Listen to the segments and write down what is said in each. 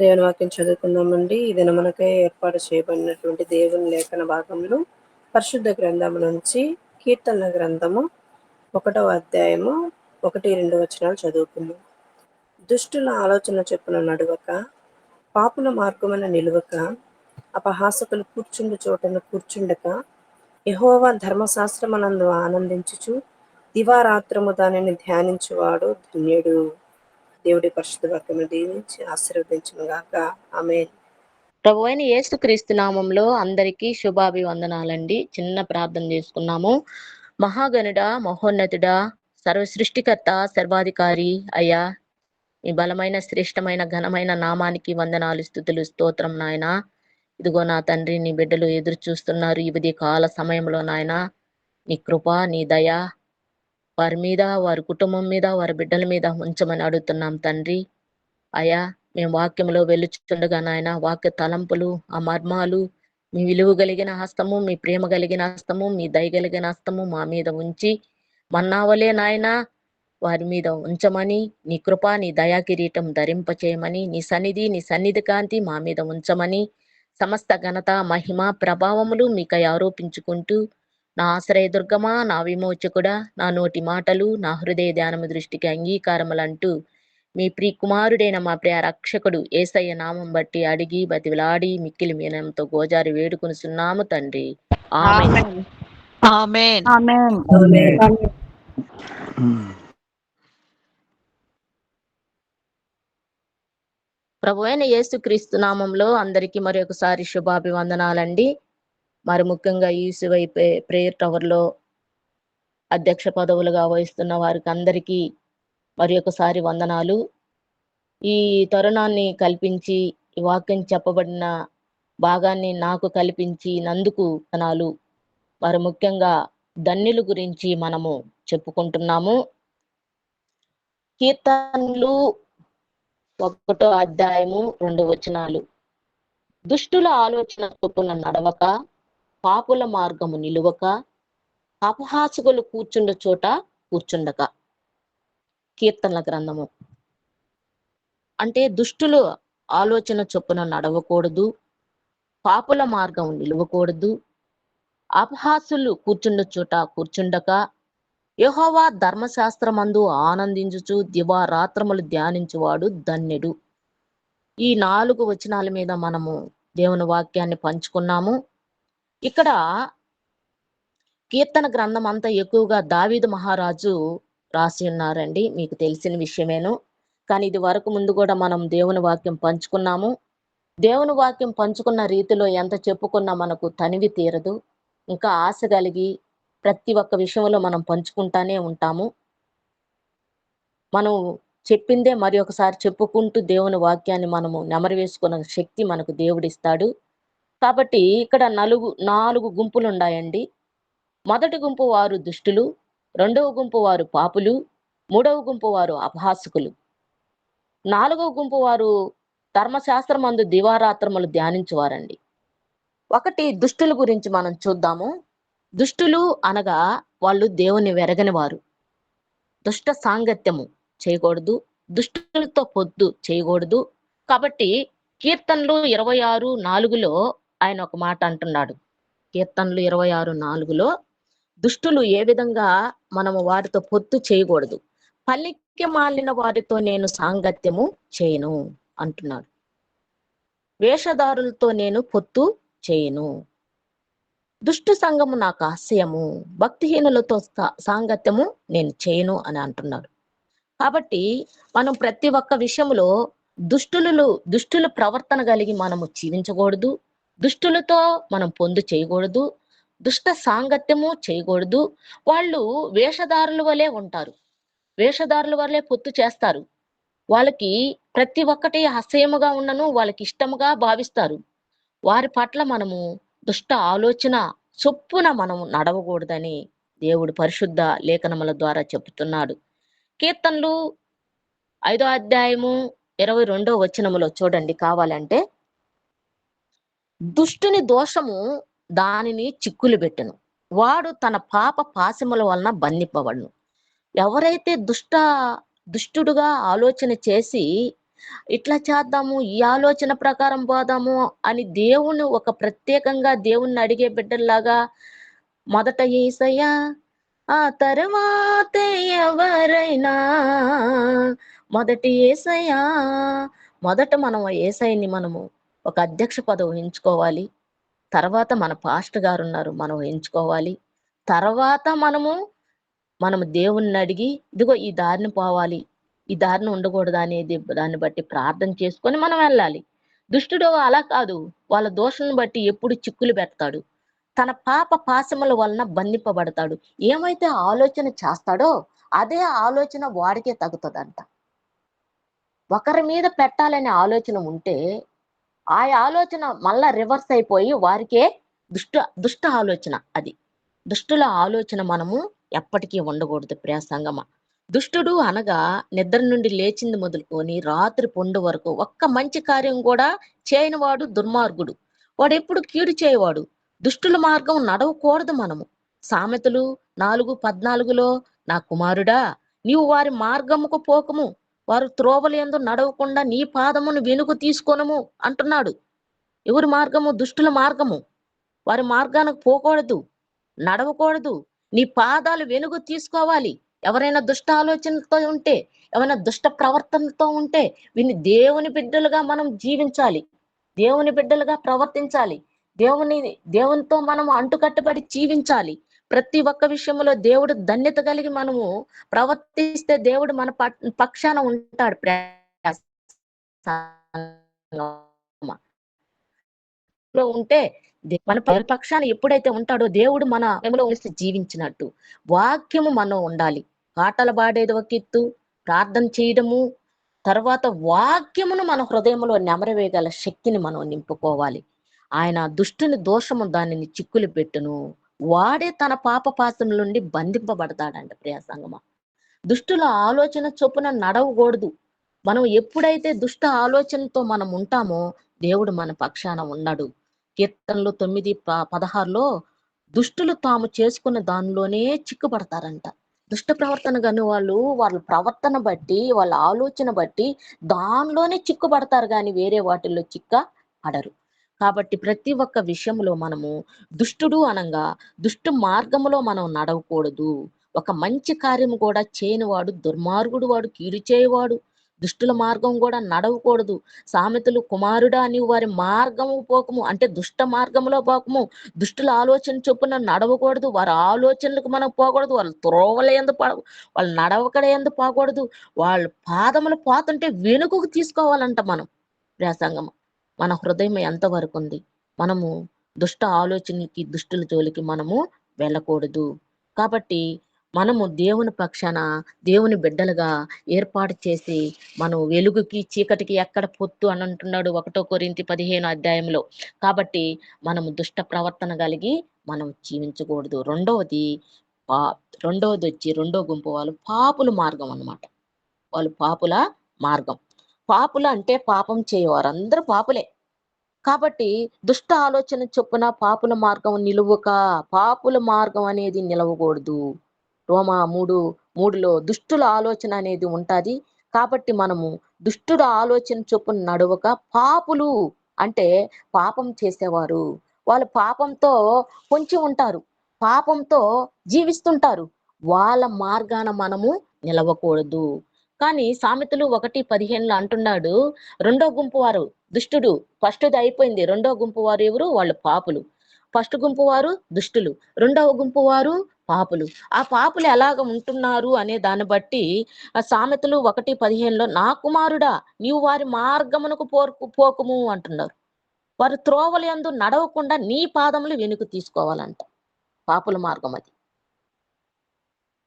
దేవుని వాక్యం చదువుకుందామండి. ఈ దినమునకై ఏర్పాటు చేయబడినటువంటి దేవుని లేఖన భాగములు పరిశుద్ధ గ్రంథము నుంచి కీర్తనల గ్రంథము 1వ అధ్యాయము 1-2 వచనాలు చదువుకుందాం. దుష్టుల ఆలోచన చొప్పున నడువక, పాపుల మార్గమున నిలువక, అపహాసకులు కూర్చుండు చోటను కూర్చుండక, యెహోవా ధర్మశాస్త్రమునందు ఆనందించుచు దివారాత్రము దానిని ధ్యానించువాడు ధన్యుడు. దేవుడి పరిశుద్ధ వాక్యమును దీవించి ఆశీర్వదించును గాక. ఆమేన్. ప్రభువైన యేసుక్రీస్తు నామంలో అందరికీ శుభాభివందనాలండి. చిన్న ప్రార్థన చేసుకున్నాము. మహాగణుడా, మహోన్నతుడా, సర్వ సృష్టికర్త, సర్వాధికారి అయ్యా, ఈ బలమైన శ్రేష్టమైన ఘనమైన నామానికి వందనాలు, స్తుతులు, స్తోత్రం నాయన. ఇదిగో నా తండ్రి, నీ బిడ్డలు ఎదురు చూస్తున్నారు ఇది కాల సమయంలో నాయన. నీ కృప, నీ దయ వారి మీద, వారి కుటుంబం మీద, వారి బిడ్డల మీద ఉంచమని అడుగుతున్నాం తండ్రి. అయ్యా, మేము వాక్యంలో వెలుచుండగా నాయన, వాక్య తలంపులు, ఆ మర్మాలు, మీ విలువ కలిగిన హస్తము, మీ ప్రేమ కలిగిన హస్తము, మీ దయ కలిగిన హస్తము మా మీద ఉంచి మన్నావలే నాయన వారి మీద ఉంచమని, నీ కృప, నీ దయా కిరీటం ధరింపచేయమని, నీ సన్నిధి కాంతి మా మీద ఉంచమని, సమస్త ఘనత, మహిమ, ప్రభావములు మీకై ఆరోపించుకుంటూ, నా ఆశ్రయదుర్గమా, నా విమోచకుడా, నా నోటి మాటలు, నా హృదయ ధ్యానము దృష్టికి అంగీకారములంటూ మీ ప్రియకుమారుడైన మా ప్రియ రక్షకుడు యేసయ్య నామం బట్టి అడిగి బతివిలాడి మిక్కిలి మీనంతో గోజారి వేడుకొనుచున్నాము తండ్రి. ఆమేన్. ఆమేన్. ఆమేన్. ఆమేన్. ప్రభువైన యేసుక్రీస్తు నామంలో అందరికీ మరి ఒకసారి శుభాభివందనాలండి. మరి ముఖ్యంగా ఈసువై ప్రేయర్ టవర్ లో అధ్యక్ష పదవులుగా వహిస్తున్న వారికి అందరికీ మరి ఒకసారి వందనాలు. ఈ తరుణాన్ని కల్పించి ఈ వాక్యం చెప్పబడిన భాగాన్ని నాకు కల్పించినందుకు వందనాలు. మరి ముఖ్యంగా ధన్యుల గురించి మనము చెప్పుకుంటున్నాము. కీర్తనలు 1వ అధ్యాయము 2 వచనాలు. దుష్టుల ఆలోచన చొప్పున నడవక, పాపుల మార్గము నిలువక, అపహాసకులు కూర్చుండ చోట కూర్చుండక. కీర్తనల గ్రంథము అంటే దుష్టులు ఆలోచన చొప్పున నడవకూడదు, పాపుల మార్గం నిలవకూడదు, అపహాసులు కూర్చుండ చోట కూర్చుండక, యెహోవా ధర్మశాస్త్రమందు ఆనందించుచు దివారాత్రములు ధ్యానించువాడు ధన్యుడు. ఈ 4 వచనాల మీద మనము దేవుని వాక్యాన్ని పంచుకున్నాము. ఇక్కడ కీర్తన గ్రంథం అంతా ఎక్కువగా దావీదు మహారాజు రాసి ఉన్నారండి, మీకు తెలిసిన విషయమేను. కానీ ఇది వరకు ముందు కూడా మనం దేవుని వాక్యం పంచుకున్నాము. దేవుని వాక్యం పంచుకున్న రీతిలో ఎంత చెప్పుకున్నా మనకు తనివి తీరదు. ఇంకా ఆశ కలిగి ప్రతి ఒక్క విషయంలో మనం పంచుకుంటానే ఉంటాము. మనం చెప్పిందే మరి ఒకసారి చెప్పుకుంటూ దేవుని వాక్యాన్ని మనము నెమరు వేసుకున్న శక్తి మనకు దేవుడిస్తాడు. కాబట్టి ఇక్కడ 4 గుంపులు ఉన్నాయండి. మొదటి గుంపు వారు దుష్టులు, 2వ గుంపు వారు పాపులు, 3వ గుంపు వారు అపహాసకులు, 4వ గుంపు వారు ధర్మశాస్త్రమందు దివారాత్రములు ధ్యానించువారండి. ఒకటి దుష్టుల గురించి మనం చూద్దాము. దుష్టులు అనగా వాళ్ళు దేవుని వెరగని వారు. దుష్ట సాంగత్యము చేయకూడదు, దుష్టులతో పొద్దు చేయకూడదు. కాబట్టి కీర్తనలు 26:4లో ఆయన ఒక మాట అంటున్నాడు. కీర్తనలు 26:4లో దుష్టులు ఏ విధంగా మనము వారితో పొత్తు చేయకూడదు, పల్లికి మాలిన వారితో నేను సాంగత్యము చేయను అంటున్నాడు. వేషధారులతో నేను పొత్తు చేయను, దుష్టు సంఘము నాకు అసహ్యము, భక్తిహీనులతో సాంగత్యము నేను చేయను అని అంటున్నాడు. కాబట్టి మనం ప్రతి ఒక్క విషయంలో దుష్టుల ప్రవర్తన కలిగి మనము జీవించకూడదు, దుష్టులతో మనం పొందు చేయకూడదు, దుష్ట సాంగత్యము చేయకూడదు. వాళ్ళు వేషధారుల వలె ఉంటారు, వేషధారుల వలె పొత్తు చేస్తారు. వాళ్ళకి ప్రతి ఒక్కటి అసహ్యముగా ఉన్నను వాళ్ళకి ఇష్టముగా భావిస్తారు. వారి పట్ల మనము దుష్ట ఆలోచన చొప్పున మనం నడవకూడదని దేవుడు పరిశుద్ధ లేఖనముల ద్వారా చెబుతున్నాడు. కీర్తనలు 5వ అధ్యాయము 22వ వచనములో చూడండి కావాలంటే, దుష్టుని దోషము దానిని చిక్కులు పెట్టెను, వాడు తన పాప పాశముల వలన బంధింపబడును. ఎవరైతే దుష్టుడుగా ఆలోచన చేసి ఇట్లా చేద్దాము, ఈ ఆలోచన ప్రకారం పోదాము అని దేవుని ఒక ప్రత్యేకంగా దేవుణ్ణి అడిగే బిడ్డల్లాగా మొదట యేసయ్యా ఆ తర్వాతే ఎవరైనా, మొదటి యేసయ్యా, మొదట మనం యేసయ్యని మనము ఒక అధ్యక్ష పదవి ఎంచుకోవాలి. తర్వాత మన పాస్టర్ గారు ఉన్నారు, మనం ఎంచుకోవాలి. తర్వాత మనము దేవుణ్ణి అడిగి ఇదిగో ఈ దారిని పోవాలి, ఈ దారిని ఉండకూడదు అనేది దాన్ని బట్టి ప్రార్థన చేసుకొని మనం వెళ్ళాలి. దుష్టుడు అలా కాదు, వాళ్ళ దోషాలను బట్టి ఎప్పుడు చిక్కులు పెడతాడు, తన పాప పాశముల వలన బంధింపబడతాడు. ఏమైతే ఆలోచన చేస్తాడో అదే ఆలోచన వాడికే తగుతుందంట. ఒకరి మీద పెట్టాలనే ఆలోచన ఉంటే ఆ ఆలోచన మళ్ళా రివర్స్ అయిపోయి వారికే దుష్ట దుష్ట ఆలోచన అది. దుష్టుల ఆలోచన మనము ఎప్పటికీ ఉండకూడదు ప్రియ సంగమ. దుష్టుడు అనగా నిద్ర నుండి లేచింది మొదలుకొని రాత్రి పొండు వరకు ఒక్క మంచి కార్యం కూడా చేయనివాడు దుర్మార్గుడు. వాడు ఎప్పుడు కీడు చేయవాడు. దుష్టుల మార్గం నడవకూడదు మనము. సామెతలు 4:14 నా కుమారుడా, నీవు వారి మార్గముకు పోకము, వారు త్రోవలందు నడవకుండా నీ పాదమును వెనుక తీసుకొనము అంటున్నాడు. ఎవరి మార్గము? దుష్టుల మార్గము. వారి మార్గానికి పోకూడదు, నడవకూడదు. నీ పాదాలు వెనుక తీసుకోవాలి. ఎవరైనా దుష్ట ఆలోచనలతో ఉంటే, ఎవరైనా దుష్ట ప్రవర్తనతో ఉంటే వీరిని దేవుని బిడ్డలుగా మనం జీవించాలి, దేవుని బిడ్డలుగా ప్రవర్తించాలి, దేవునితో మనం అంటుకట్టుబడి జీవించాలి. ప్రతి ఒక్క విషయంలో దేవుడు ధన్యత కలిగి మనము ప్రవర్తిస్తే దేవుడు మన పక్షాన ఉంటాడు. ఉంటే మన పక్షాన ఎప్పుడైతే ఉంటాడో దేవుడు మన జీవించినట్టు వాక్యము మనం ఉండాలి. పాటలు పాడేది ఒక ఎత్తు, ప్రార్థన చేయడము, తర్వాత వాక్యమును మన హృదయంలో నెమరవేయగల శక్తిని మనం నింపుకోవాలి. ఆయన దుష్టుని దోషము దానిని చిక్కులు పెట్టును, వాడే తన పాప పాశం నుండి బంధింపబడతాడంట. ప్రియ సంగమా, దుష్టుల ఆలోచన చొప్పున నడవకూడదు. మనం ఎప్పుడైతే దుష్ట ఆలోచనతో మనం ఉంటామో దేవుడు మన పక్షాన ఉన్నాడు. కీర్తనలు 9:16 దుష్టులు తాము చేసుకున్న దానిలోనే చిక్కుపడతారంట. దుష్ట ప్రవర్తన కాని వాళ్ళ ప్రవర్తన బట్టి, వాళ్ళ ఆలోచన బట్టి దానిలోనే చిక్కుపడతారు కానీ వేరే వాటిల్లో పడరు. కాబట్టి ప్రతి ఒక్క విషయంలో మనము దుష్టుడు అనంగా దుష్టు మార్గములో మనం నడవకూడదు. ఒక మంచి కార్యము కూడా చేయనివాడు దుర్మార్గుడు, వాడు కీడు చేయవాడు. దుష్టుల మార్గం కూడా నడవకూడదు. సామెతలు కుమారుడా నీవు వారి మార్గము పోకము అంటే దుష్ట మార్గంలో పోకము, దుష్టుల ఆలోచన చొప్పున నడవకూడదు, వారి ఆలోచనలకు మనం పోకూడదు, వాళ్ళ త్రోవల ఎందు వాళ్ళ నడవకడ ఎందు పోకూడదు. వాళ్ళ పాదములు పోతుంటే వెనుకకు తీసుకోవాలంట. మనం వ్యాసంగం మన హృదయం ఎంతవరకు ఉంది? మనము దుష్ట ఆలోచనకి, దుష్టుల జోలికి మనము వెళ్ళకూడదు. కాబట్టి మనము దేవుని పక్షాన దేవుని బిడ్డలుగా ఏర్పాటు చేసి మనం వెలుగుకి చీకటికి ఎక్కడ పొత్తు అని అంటున్నాడు 1 కొరింథీ 15 కాబట్టి మనము దుష్ట ప్రవర్తన కలిగి మనం జీవించకూడదు. రెండవది వచ్చి రెండో గుంపు వాళ్ళు పాపుల మార్గం అన్నమాట. వాళ్ళు పాపుల మార్గం. పాపులు అంటే పాపం చేయవారు, అందరూ పాపులే. కాబట్టి దుష్ట ఆలోచన చొప్పున పాపుల మార్గం నిలువక, పాపుల మార్గం అనేది నిలవకూడదు. రోమా 3:3 దుష్టుల ఆలోచన అనేది ఉంటది. కాబట్టి మనము దుష్టుల ఆలోచన చొప్పున నడవక, పాపులు అంటే పాపం చేసేవారు, వాళ్ళు పాపంతో పొంచి ఉంటారు, పాపంతో జీవిస్తుంటారు, వాళ్ళ మార్గాన మనము నిలవకూడదు. కానీ సామెతలు 1:15 అంటున్నాడు, రెండో గుంపు వారు దుష్టుడు. ఫస్ట్ది అయిపోయింది. రెండో గుంపు వారు ఎవరు? వాళ్ళు పాపులు. ఫస్ట్ గుంపు వారు దుష్టులు, రెండవ గుంపు వారు పాపులు. ఆ పాపులు ఎలాగ ఉంటున్నారు అనే దాన్ని బట్టి ఆ సామెతలు 1:15 నా కుమారుడా నీవు వారి మార్గమునకు పోకుము అంటున్నారు. వారు త్రోవలందు నడవకుండా నీ పాదములు వెనుక తీసుకోవాలంట. పాపుల మార్గం అది.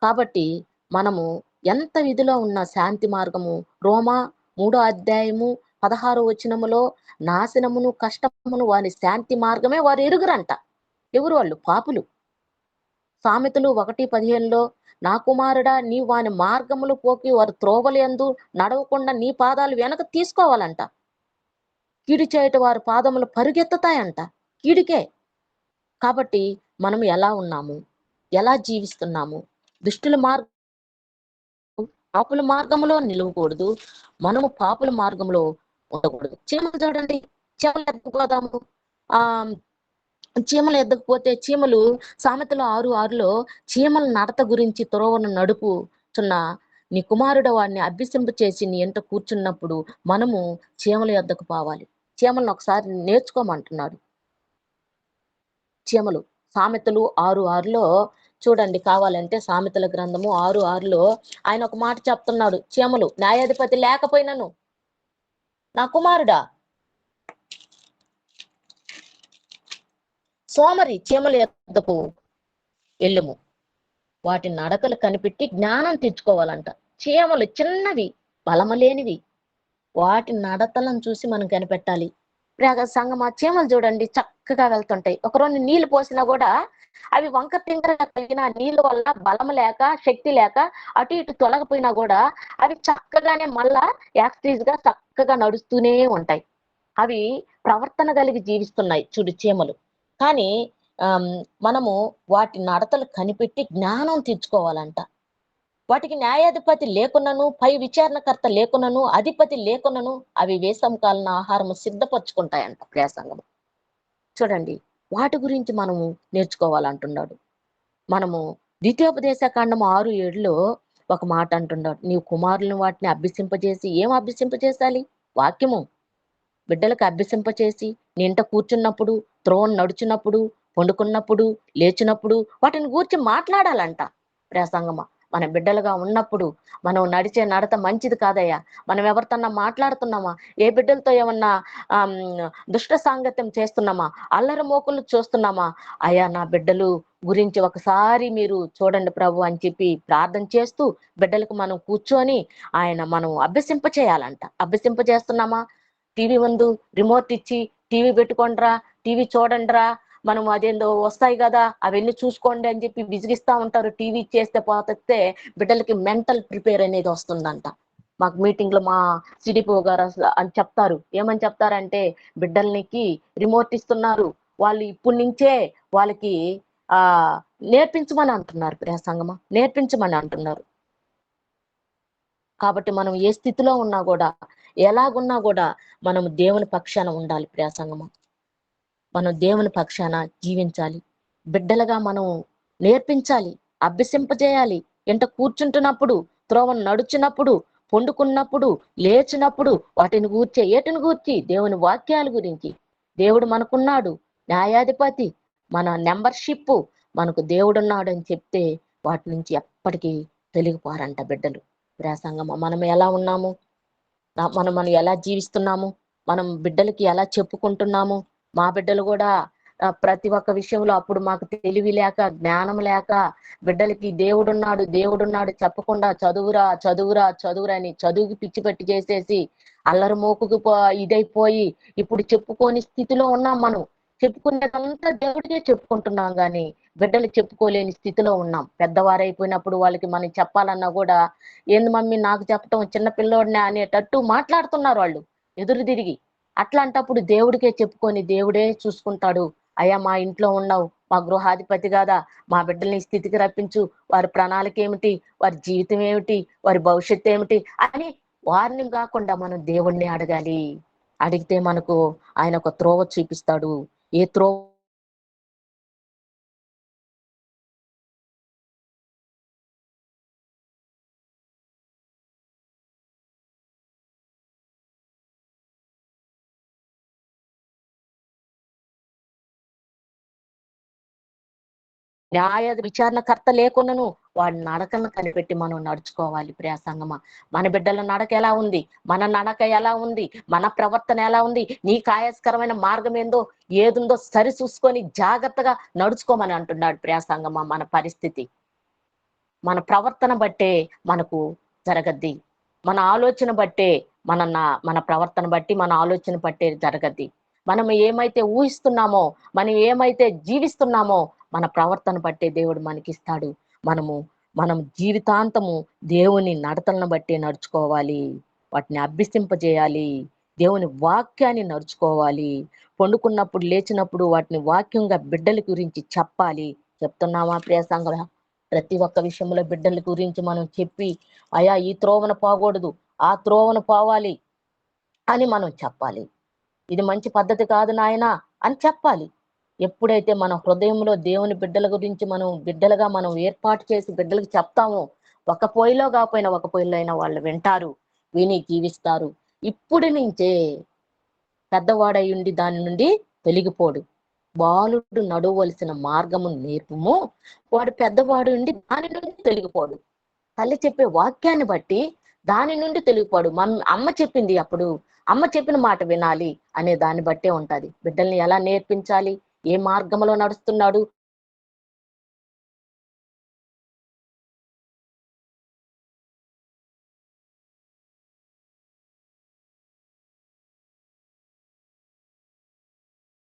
కాబట్టి మనము ఎంత విధిలో ఉన్న శాంతి మార్గము, రోమా 3:16 నాశనమును కష్టమును వారి శాంతి మార్గమే వారు ఎరుగురంట. ఎవరు వాళ్ళు? పాపులు. సామెతలు 1:15 నా కుమారుడా నీ వాని మార్గములు పోకి వారు త్రోవలందు నడవకుండా నీ పాదాలు వెనక తీసుకోవాలంట. కీడు చేయట వారి పాదములు పరుగెత్తుతాయంట కీడుకే. కాబట్టి మనం ఎలా ఉన్నాము, ఎలా జీవిస్తున్నాము? దుష్టుల మార్గం పాపుల మార్గంలో నిలవకూడదు, మనము పాపుల మార్గంలో ఉండకూడదు. చీమలు చూడండి, చీమలు ఎత్తుకుపోదాము. ఆ చీమలు ఎద్దకపోతే చీమలు, సామెతలు 6:6లో చీమల నడత గురించి త్రోవను నడుపుచున్న నీ కుమారుడు వాడిని అభ్యసింప చేసి నీ ఎంట కూర్చున్నప్పుడు మనము చీమల యొద్దకు పోవాలి. చీమలను ఒకసారి నేర్చుకోమంటున్నాడు. చీమలు సామెతలు 6:6లో చూడండి, కావాలంటే సామెతల గ్రంథము 6:6లో ఆయన ఒక మాట చెప్తున్నాడు. చీమలు, న్యాయాధిపతి లేకపోయినను నా కుమారుడా, సోమరి చీమల యొద్దకు వెళ్ళుము, వాటి నడకలు కనిపెట్టి జ్ఞానం తెచ్చుకోవాలంట. చీమలు చిన్నవి, బలమలేనివి, వాటి నడతలను చూసి మనం కనిపెట్టాలి. సంగమా, చీమలు చూడండి చక్కగా వెళ్తుంటాయి. ఒకరోజు నీళ్లు పోసినా కూడా అవి వంక తింగరగా కలిగిన నీళ్ళ వల్ల బలం లేక శక్తి లేక అటు ఇటు తొలగిపోయినా కూడా అవి చక్కగానే మళ్ళా యాక్టివ్ గా చక్కగా నడుస్తూనే ఉంటాయి. అవి ప్రవర్తన కలిగి జీవిస్తున్నాయి చూడు చీమలు. కానీ మనము వాటి నడతలు కనిపెట్టి జ్ఞానం తెచ్చుకోవాలంట. వాటికి న్యాయాధిపతి లేకున్నను, పై విచారణకర్త లేకున్నను, అధిపతి లేకున్నను అవి వేసంకాలన ఆహారము సిద్ధపరచుకుంటాయంట. ప్రియాసంగము చూడండి, వాటి గురించి మనము నేర్చుకోవాలంటున్నాడు. మనము ద్వితీయోపదేశ కాండము 6:7లో ఒక మాట అంటున్నాడు. నీవు కుమారులను వాటిని అభ్యసింపజేసి, ఏం అభ్యసింపజేసాలి? వాక్యము. బిడ్డలకు అభ్యసింపచేసి నీ ఇంట కూర్చున్నప్పుడు, త్రోవను నడుచున్నప్పుడు, పండుకున్నప్పుడు, లేచినప్పుడు వాటిని గూర్చి మాట్లాడాలంట. ప్రియాసంగమా, మన బిడ్డలుగా ఉన్నప్పుడు మనం నడిచే నడత మంచిది కాదయ్యా. మనం ఎవరితోన్నా మాట్లాడుతున్నామా? ఏ బిడ్డలతో ఏమన్నా దుష్ట సాంగత్యం చేస్తున్నామా? అల్లరి మోకులు చూస్తున్నామా? అయ్యా, నా బిడ్డలు గురించి ఒకసారి మీరు చూడండి ప్రభు అని చెప్పి ప్రార్థన చేస్తూ బిడ్డలకు మనం కూర్చొని మనం అభ్యసింప చేయాలంట. అభ్యసింప చేస్తున్నామా? టీవీ ముందు రిమోట్ ఇచ్చి టీవీ పెట్టుకోండిరా, టీవీ చూడండిరా, మనం అదేందో వస్తాయి కదా అవన్నీ చూసుకోండి అని చెప్పి విసిగిస్తా ఉంటారు. టీవీ చేస్తే పోతే బిడ్డలకి మెంటల్ ప్రిపేర్ అనేది వస్తుందంట. మాకు మీటింగ్ లో మా సిడిపో గారు అని చెప్తారు. ఏమని చెప్తారంటే, బిడ్డలకి రిమోట్ ఇస్తున్నారు, వాళ్ళు ఇప్పటి నుంచే వాళ్ళకి నేర్పించమని అంటున్నారు. ప్రియ సంగమా, నేర్పించమని అంటున్నారు. కాబట్టి మనం ఏ స్థితిలో ఉన్నా కూడా, ఎలాగున్నా కూడా మనం దేవుని పక్షాన ఉండాలి. ప్రియ సంగమా, మనం దేవుని పక్షాన జీవించాలి. బిడ్డలుగా మనం నేర్పించాలి, అభ్యసింపజేయాలి. ఎంట కూర్చుంటున్నప్పుడు, త్రోవను నడుచున్నప్పుడు, పండుకున్నప్పుడు, లేచినప్పుడు వాటిని గూర్చి, ఏటిని గూర్చి? దేవుని వాక్యాల గురించి. దేవుడు మనకున్నాడు, న్యాయాధిపతి, మన మెంబర్షిప్, మనకు దేవుడున్నాడు అని చెప్తే వాటి నుంచి ఎప్పటికీ తొలగిపోరంట బిడ్డలు. ప్రియ మనం ఎలా ఉన్నాము? మనం ఎలా జీవిస్తున్నాము? మనం బిడ్డలకి ఎలా చెప్పుకుంటున్నాము? మా బిడ్డలు కూడా ప్రతి ఒక్క విషయంలో అప్పుడు మాకు తెలివి లేక, జ్ఞానం లేక బిడ్డలకి దేవుడున్నాడు చెప్పకుండా చదువురా అని చదువుకి పిచ్చి పట్టి చేసేసి అల్లరి మోకుకు ఇదైపోయి ఇప్పుడు చెప్పుకోని స్థితిలో ఉన్నాం. మనం చెప్పుకునేదంతా దేవుడికే చెప్పుకుంటున్నాం కానీ బిడ్డలు చెప్పుకోలేని స్థితిలో ఉన్నాం. పెద్దవారైపోయినప్పుడు వాళ్ళకి మనం చెప్పాలన్నా కూడా, ఏంది మమ్మీ నాకు చెప్పటం, చిన్న పిల్లోడినే అనేటట్టు మాట్లాడుతున్నారు వాళ్ళు ఎదురు తిరిగి. అట్లాంటప్పుడు దేవుడికే చెప్పుకొని దేవుడే చూసుకుంటాడు. అయ్యా, మా ఇంట్లో ఉన్నావు, మా గృహాధిపతి కాదా, మా బిడ్డల్ని స్థితికి రప్పించు, వారి ప్రణాళిక ఏమిటి, వారి జీవితం ఏమిటి, వారి భవిష్యత్తు ఏమిటి అని వారిని కాకుండా మనం దేవుణ్ణి అడగాలి. అడిగితే మనకు ఆయన ఒక త్రోవ చూపిస్తాడు. ఏ త్రోవ న్యాయ విచారణకర్త లేకున్నను వాడి నడకలను కనిపెట్టి మనం నడుచుకోవాలి. ప్రియ సంగమా, మన బిడ్డల నడక ఎలా ఉంది, మన నడక ఎలా ఉంది, మన ప్రవర్తన ఎలా ఉంది, నీకు ఆయాస్కరమైన మార్గం ఏందో ఏదుందో సరి చూసుకొని జాగ్రత్తగా నడుచుకోమని అంటున్నాడు. ప్రియ సంగమా, మన పరిస్థితి మన ప్రవర్తన బట్టే మనకు జరగద్ది. మన ఆలోచన బట్టే మన ప్రవర్తన బట్టి మన ఆలోచన బట్టే జరగద్ది. మనం ఏమైతే ఊహిస్తున్నామో, మనం ఏమైతే జీవిస్తున్నామో మన ప్రవర్తన బట్టే దేవుడు మనకిస్తాడు. మనం జీవితాంతము దేవుని నడతలను బట్టే నడుచుకోవాలి. వాటిని అభ్యసింపజేయాలి. దేవుని వాక్యాన్ని నడుచుకోవాలి. పండుకున్నప్పుడు, లేచినప్పుడు వాటిని వాక్యంగా బిడ్డల గురించి చెప్పాలి. చెప్తున్నామా ప్రియ సంగమా? ప్రతి ఒక్క విషయంలో బిడ్డల గురించి మనం చెప్పి, అయా ఈ త్రోవన పోకూడదు, ఆ త్రోవన పోవాలి అని మనం చెప్పాలి. ఇది మంచి పద్ధతి కాదు నాయనా అని చెప్పాలి. ఎప్పుడైతే మన హృదయంలో దేవుని బిడ్డల గురించి మనం బిడ్డలుగా మనం ఏర్పాటు చేసి బిడ్డలకు చెప్తామో, ఒక పొయ్యిలో కాకపోయినా ఒక పొయ్యిలో అయినా వాళ్ళు వింటారు, విని జీవిస్తారు. ఇప్పుడు నుంచే పెద్దవాడయుండి దాని నుండి తొలగిపోడు. బాలుడు నడవలసిన మార్గము నేర్పుము, వాడు పెద్దవాడు ఉండి దాని నుండి తొలగిపోడు. తల్లి చెప్పే వాక్యాన్ని బట్టి దాని నుండి తొలగిపోడు. అమ్మ చెప్పింది అప్పుడు, అమ్మ చెప్పిన మాట వినాలి అనే దాన్ని బట్టే ఉంటది. బిడ్డల్ని ఎలా నేర్పించాలి, ఏ మార్గంలో నడుస్తున్నాడు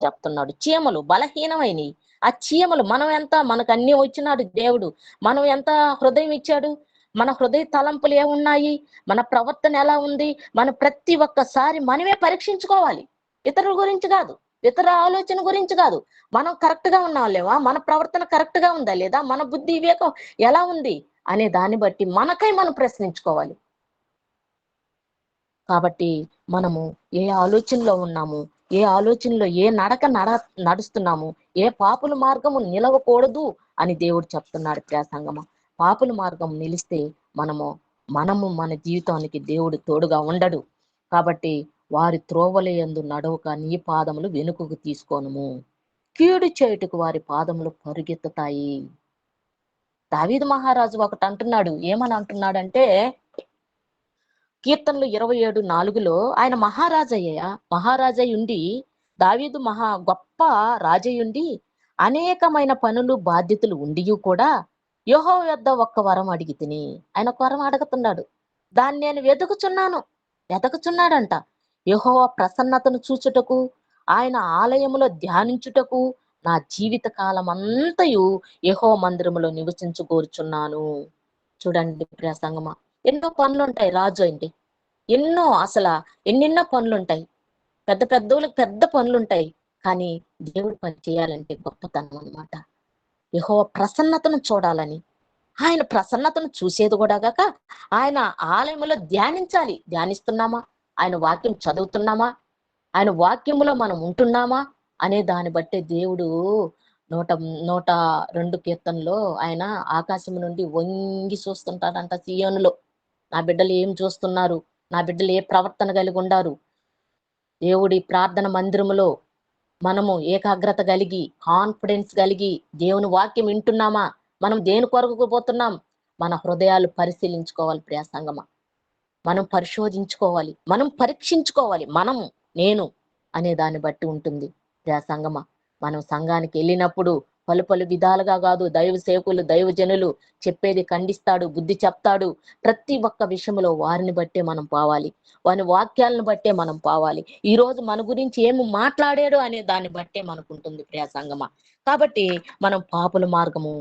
చెప్తున్నాడు. చీమలు బలహీనమైనవి. ఆ చీమలు మనకు అన్ని వచ్చినాడు దేవుడు. మనం ఎంత హృదయం ఇచ్చాడు, మన హృదయ తలంపులు ఏమున్నాయి, మన ప్రవర్తన ఎలా ఉంది, మన ప్రతి ఒక్కసారి మనమే పరీక్షించుకోవాలి. ఇతరుల గురించి కాదు, ఇతర ఆలోచన గురించి కాదు. మనం కరెక్ట్ గా ఉన్నాం లేవా, మన ప్రవర్తన కరెక్ట్ గా ఉందా లేదా, మన బుద్ధి వివేకం ఎలా ఉంది అనే దాన్ని బట్టి మనకై మనం ప్రశ్నించుకోవాలి. కాబట్టి మనము ఏ ఆలోచనలో ఉన్నాము, ఏ ఆలోచనలో ఏ నడుస్తున్నాము, ఏ పాపుల మార్గము నిలవకూడదు అని దేవుడు చెప్తున్నాడు. ప్రియ సంగమా, పాపుల మార్గం నిలిస్తే మనము మన జీవితానికి దేవుడు తోడుగా ఉండడు. కాబట్టి వారి త్రోవలయందు నడవక నీ పాదములు వెనుకకు తీసుకోనుము, కీడు చేయుటకు వారి పాదములు పరుగెత్తుతాయి. దావీదు మహారాజు ఒకటి అంటున్నాడు. ఏమని అంటున్నాడంటే, కీర్తనలు 27:4 ఆయన మహారాజయ్యుండి, దావీదు గొప్ప రాజయ్యుండి అనేకమైన పనులు బాధ్యతలు ఉండి కూడా యెహోవా యొద్ద ఒక్క వరం అడిగి తిని, ఆయన ఒక వరం అడుగుతున్నాడు. దాన్ని నేను వెతుకుచున్నాడంట. యెహోవా ప్రసన్నతను చూచుటకు, ఆయన ఆలయములో ధ్యానించుటకు నా జీవిత కాలం అంతయు యెహోవా మందిరములో నివసించుకోరుచున్నాను. చూడండి ప్రియ సంగమా, ఎన్నో పనులుంటాయి రాజు అంటే, ఎన్నెన్నో పనులుంటాయి. పెద్ద పనులుంటాయి. కానీ దేవుడి పని చేయాలంటే గొప్పతనం అన్నమాట. యెహోవా ప్రసన్నతను చూడాలని, ఆయన ప్రసన్నతను చూసేది కూడా గాక ఆయన ఆలయంలో ధ్యానిస్తున్నామా, ఆయన వాక్యం చదువుతున్నామా, ఆయన వాక్యములో మనం ఉంటున్నామా అనే దాన్ని బట్టే దేవుడు 102 కీర్తనలో ఆయన ఆకాశం నుండి వంగి చూస్తుంటాడంట సీయోనులో. నా బిడ్డలు ఏం చూస్తున్నారు, నా బిడ్డలు ఏ ప్రవర్తన కలిగి ఉండారు. దేవుడి ప్రార్థన మందిరములో మనము ఏకాగ్రత కలిగి, కాన్ఫిడెన్స్ కలిగి దేవుని వాక్యం వింటున్నామా, మనం దేని కొరకు పోతున్నాం, మన హృదయాలు పరిశీలించుకోవాలి ప్రియ సంగమా. మనం పరిశోధించుకోవాలి, మనం పరీక్షించుకోవాలి. నేను అనే దాన్ని బట్టి ఉంటుంది ప్రియ సంగమా. మనం సంఘానికి వెళ్ళినప్పుడు పలు విధాలుగా కాదు, దైవ సేవకులు దైవజనులు చెప్పేది ఖండిస్తాడు, బుద్ధి చెప్తాడు. ప్రతి ఒక్క విషయంలో వారిని బట్టే మనం పోవాలి, వారి వాక్యాలను బట్టే మనం పోవాలి. ఈ రోజు మన గురించి ఏమి మాట్లాడాడు అనే దాన్ని బట్టే మనకు ఉంటుంది ప్రియ సంగమా. కాబట్టి మనం పాపుల మార్గము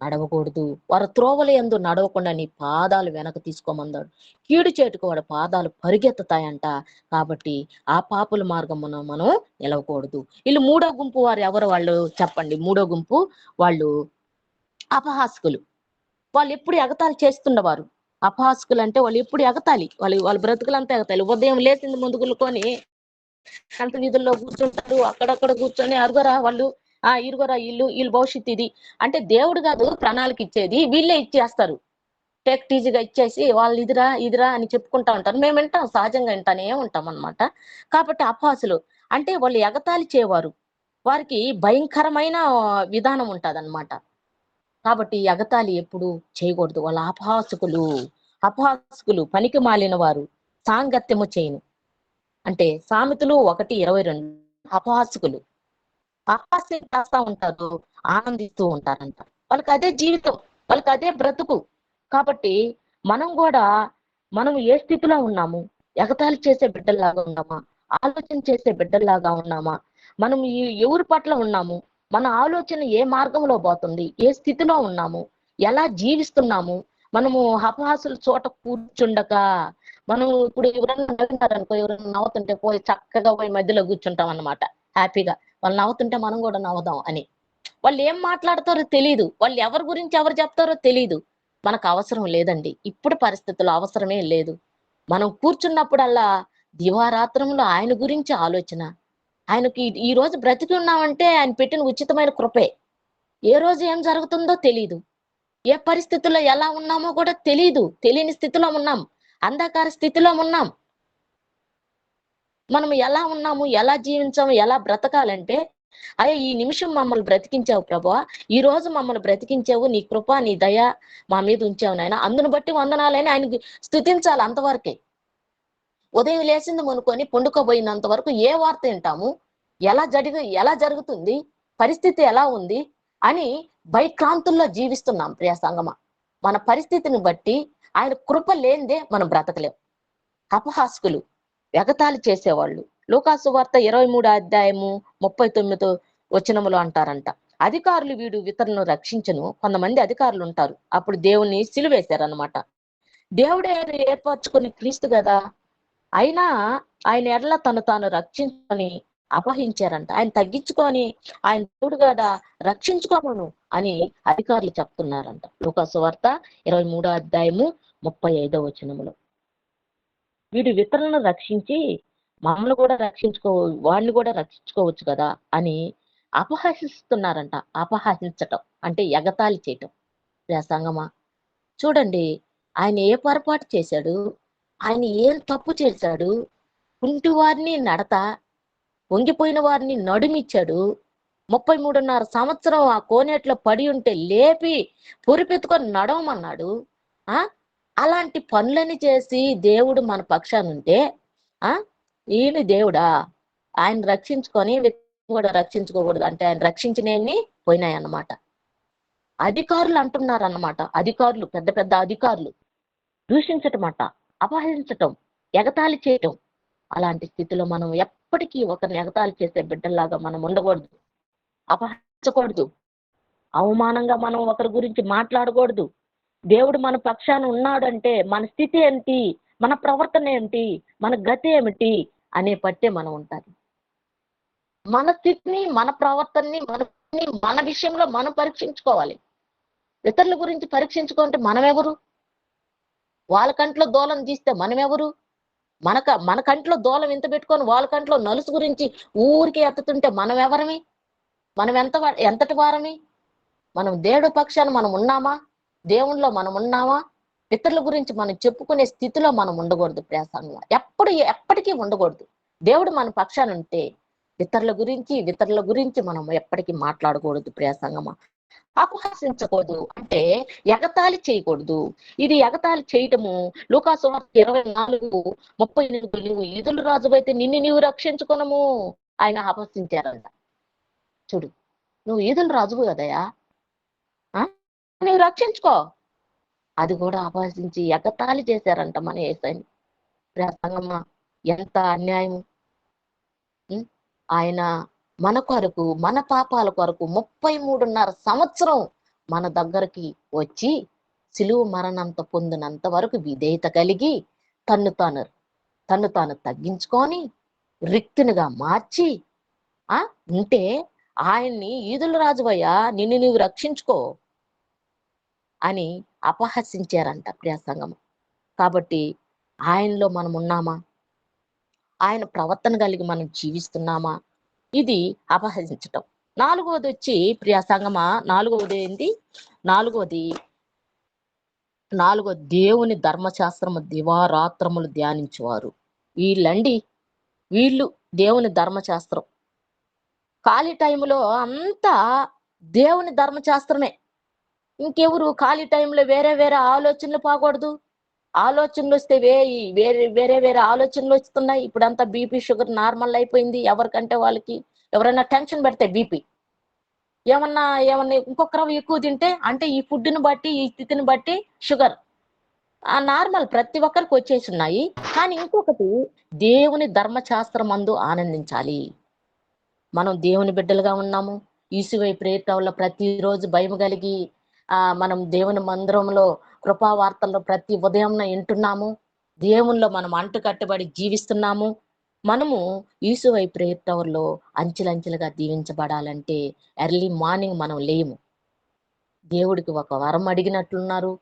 నడవకూడదు, వారి త్రోవలయందు నడవకుండా నీ పాదాలు వెనక తీసుకోమన్నాడు. కీడు చేటుకు వాడి పాదాలు పరిగెత్తుతాయంట. కాబట్టి ఆ పాపుల మార్గమున మనం నిలవకూడదు. వీళ్ళు మూడో గుంపు వారు ఎవరు వాళ్ళు చెప్పండి. మూడో గుంపు వాళ్ళు అపహాసకులు. వాళ్ళు ఎప్పుడు ఎగతాళి చేస్తున్నవారు. అపహాసకులు అంటే వాళ్ళు ఎప్పుడు ఎగతాళి, వాళ్ళ బ్రతుకులంతా ఎగతాళి. ఉదయం లేచింది ముందుకులుకొని అంత వీధుల్లో కూర్చుంటారు, అక్కడక్కడ కూర్చొని అరుగరా వాళ్ళు, ఇరుగరా వీళ్ళు భవిష్యత్తు ఇది అంటే దేవుడు కాదు ప్రణాళిక ఇచ్చేది, వీళ్ళే ఇచ్చేస్తారు. టేక్ ఈజీగా ఇచ్చేసి వాళ్ళు ఇదిరా అని చెప్పుకుంటా ఉంటారు. మేము వింటాం, సహజంగా వింటానే ఉంటాం అన్నమాట. కాబట్టి అపహాసులు అంటే వాళ్ళు ఎగతాళి చేయవారు, వారికి భయంకరమైన విధానం ఉంటదన్నమాట. కాబట్టి ఎగతాళి ఎప్పుడు చేయకూడదు. వాళ్ళ అపహాసకులు పనికి మాలిన వారు, సాంగత్యము చేయను. అంటే సామెతలు 1:22 అపహాసకులు అపహాస్యం చేస్తా ఉంటారు, ఆనందిస్తూ ఉంటారంట. వాళ్ళకి అదే జీవితం, వాళ్ళకి అదే బ్రతుకు. కాబట్టి మనం ఏ స్థితిలో ఉన్నాము, ఎగతాళి చేసే బిడ్డల్లాగా ఉన్నామా, ఆలోచన చేసే బిడ్డల్లాగా ఉన్నామా, మనం ఎవరి పట్ల ఉన్నాము, మన ఆలోచన ఏ మార్గంలో పోతుంది, ఏ స్థితిలో ఉన్నాము, ఎలా జీవిస్తున్నాము. మనము అపహాసుల చోట కూర్చుండక, మనం ఇప్పుడు ఎవరన్నా నవ్వినారనుకో, ఎవరైనా నవ్వుతుంటే పోయి చక్కగా పోయి మధ్యలో కూర్చుంటాం అన్నమాట, హ్యాపీగా. వాళ్ళు నవ్వుతుంటే మనం కూడా నవ్వుదాం అని. వాళ్ళు ఏం మాట్లాడతారో తెలియదు, వాళ్ళు ఎవరి గురించి ఎవరు చెప్తారో తెలియదు. మనకు అవసరం లేదండి, ఇప్పుడు పరిస్థితుల్లో అవసరమే లేదు. మనం కూర్చున్నప్పుడల్లా దివారాత్రములు ఆయన గురించి ఆలోచన. ఆయనకి ఈ రోజు బ్రతికి ఉన్నామంటే ఆయన పెట్టిన ఉచితమైన కృపే. ఏ రోజు ఏం జరుగుతుందో తెలీదు, ఏ పరిస్థితుల్లో ఎలా ఉన్నామో కూడా తెలీదు, తెలియని స్థితిలో ఉన్నాం, అంధకార స్థితిలో ఉన్నాం. మనం ఎలా ఉన్నాము, ఎలా జీవించాము, ఎలా బ్రతకాలంటే, అయ్యా ఈ నిమిషం మమ్మల్ని బ్రతికించావు ప్రభువా, ఈ రోజు మమ్మల్ని బ్రతికించావు, నీ కృప నీ దయ మా మీద ఉంచావు నాయన, అందును బట్టి వందనాలని ఆయనకి స్తుతించాలి. అంతవరకే. ఉదయం లేచింది మొనుకొని పండుకోబోయినంత వరకు ఏ వార్త వింటాము, ఎలా జరుగుతుంది, పరిస్థితి ఎలా ఉంది అని భయక్రాంతుల్లో జీవిస్తున్నాం ప్రియ సంగమా. మన పరిస్థితిని బట్టి ఆయన కృప లేనిదే మనం బ్రతకలేం. అపహాస్కులు, ఎగతాళి చేసేవాళ్ళు. లూకాసు వార్త 23 అధ్యాయము 39 వచనములో అంటారంట, అధికారులు వీడు ఇతరులను రక్షించను. కొంతమంది అధికారులు ఉంటారు, అప్పుడు దేవుణ్ణి సిలువేశారనమాట. దేవుడే ఏర్పరచుకుని క్రీస్తు కదా, అయినా ఆయన ఎడల తను తాను రక్షించుకొని అపహరించారంట. ఆయన తగ్గించుకొని ఆయన దేవుడు కదా రక్షించుకోమను అని అధికారులు చెప్తున్నారంట. లూకాసు వార్త 23 అధ్యాయము 35 వచనములో. వీడు ఇతరులను రక్షించి మమ్మల్ని కూడా వాడిని కూడా రక్షించుకోవచ్చు కదా అని అపహసిస్తున్నారంట. అపహసించటం అంటే ఎగతాళి చేయటం. సంగమా, చూడండి, ఆయన ఏ పొరపాటు చేశాడు, ఆయన ఏం తప్పు చేశాడు? కుంటి వారిని నడత, వంగిపోయిన వారిని నడుమిచ్చాడు. 33.5 సంవత్సరం ఆ కోనేట్లో పడి ఉంటే లేపి పురిపెత్తుకొని నడవమన్నాడు. ఆ అలాంటి పనులని చేసి దేవుడు మన పక్షానుంటే ఆ ఈయన దేవుడా? ఆయన రక్షించుకొని కూడా రక్షించుకోకూడదు అంటే ఆయన రక్షించినవి పోయినాయన్నమాట. అధికారులు అంటున్నారన్నమాట. అధికారులు, పెద్ద పెద్ద అధికారులు దూషించటమట, అపహరించటం, ఎగతాళి చేయటం. అలాంటి స్థితిలో మనం ఎప్పటికీ ఒకరిని ఎగతాళి చేసే బిడ్డల్లాగా మనం ఉండకూడదు, అపహరించకూడదు, అవమానంగా మనం ఒకరి గురించి మాట్లాడకూడదు. దేవుడు మన పక్షాన ఉన్నాడంటే మన స్థితి ఏంటి, మన ప్రవర్తన ఏంటి, మన గతి ఏమిటి అనే పట్టే మనం ఉంటాది. మన స్థితిని, మన ప్రవర్తనని, మన విషయంలో మనం పరీక్షించుకోవాలి. ఇతరుల గురించి పరీక్షించుకుంటే మనమెవరు? వాళ్ళ కంట్లో దూలం తీస్తే మనమెవరు? మన కంట్లో దూలం ఇంత పెట్టుకొని వాళ్ళ కంట్లో నలుసు గురించి ఊరికి ఎత్తుతుంటే మనం ఎవరమి? మనం ఎంతటి వారమి? మనం దేవుడి పక్షాన మనం ఉన్నామా? దేవుణ్ణిలో మనం ఉన్నామా? ఇతరుల గురించి మనం చెప్పుకునే స్థితిలో మనం ఉండకూడదు ప్రియాసంగా. ఎప్పటికీ ఉండకూడదు. దేవుడు మన పక్షాన ఉంటే ఇతరుల గురించి మనం ఎప్పటికీ మాట్లాడకూడదు ప్రియాసంగమా. అపహసించకూడదు అంటే ఎగతాళి చేయకూడదు. ఇది ఎగతాళి చేయటము. లూకాసు వార్త 24:38 నువ్వు యూదుల రాజు అయితే నిన్ను నీవు రక్షించుకొనము ఆయన అపహసించారంట. చూడు, నువ్వు యూదుల రాజువు కదయా, నువ్వు రక్షించుకో. అది కూడా అపహసించి ఎగతాళి చేశారంట మన యేసయ్యని. సంగమా, ఎంత అన్యాయం! ఆయన మన కొరకు, మన పాపాల కొరకు 33.5 సంవత్సరం మన దగ్గరికి వచ్చి సిలువ మరణంత పొందినంత వరకు విధేయత కలిగి తన్ను తాను తగ్గించుకొని రిక్తునిగా మార్చి ఉంటే ఆయన్ని యూదుల రాజువయ్యా నిన్ను నీవు రక్షించుకో అని అపహసించారంట ప్రియ సంగమం. కాబట్టి ఆయనలో మనం ఉన్నామా? ఆయన ప్రవర్తన కలిగి మనం జీవిస్తున్నామా? ఇది అపహసించటం. 4వది వచ్చి ప్రియ సంగమా, 4వది ఏంటి? 4వది దేవుని ధర్మశాస్త్రము దివారాత్రములు ధ్యానించువారు. వీళ్ళు దేవుని ధర్మశాస్త్రం. ఖాళీ టైంలో అంతా దేవుని ధర్మశాస్త్రమే. ఇంకెవరు ఖాళీ టైంలో వేరే ఆలోచనలు పోకూడదు. ఆలోచనలు వస్తే వేరే ఆలోచనలు వస్తున్నాయి. ఇప్పుడంతా బీపీ షుగర్ నార్మల్ అయిపోయింది. ఎవరికంటే వాళ్ళకి. ఎవరైనా టెన్షన్ పెడితే బీపీ, ఏమన్నా ఇంకొక రవ్వ ఎక్కువ తింటే అంటే ఈ ఫుడ్ని బట్టి, ఈ స్థితిని బట్టి షుగర్ నార్మల్ ప్రతి ఒక్కరికి వచ్చేసి ఉన్నాయి. కానీ ఇంకొకటి, దేవుని ధర్మశాస్త్రం అందు ఆనందించాలి. మనం దేవుని బిడ్డలుగా ఉన్నాము. ఈసువై ప్రేతవుల ప్రతిరోజు భయం కలిగి మనం దేవుని మందిరంలో కృపావార్తల్లో ప్రతి ఉదయం వింటున్నాము. దేవునిలో మనం అంటు కట్టుబడి జీవిస్తున్నాము. మనము ఈసువై ప్రేయర్ టవర్ లో అంచెలంచెలుగా దీవించబడాలంటే ఎర్లీ మార్నింగ్ మనం లేము. దేవుడికి ఒక వరం అడిగినట్లున్నారు.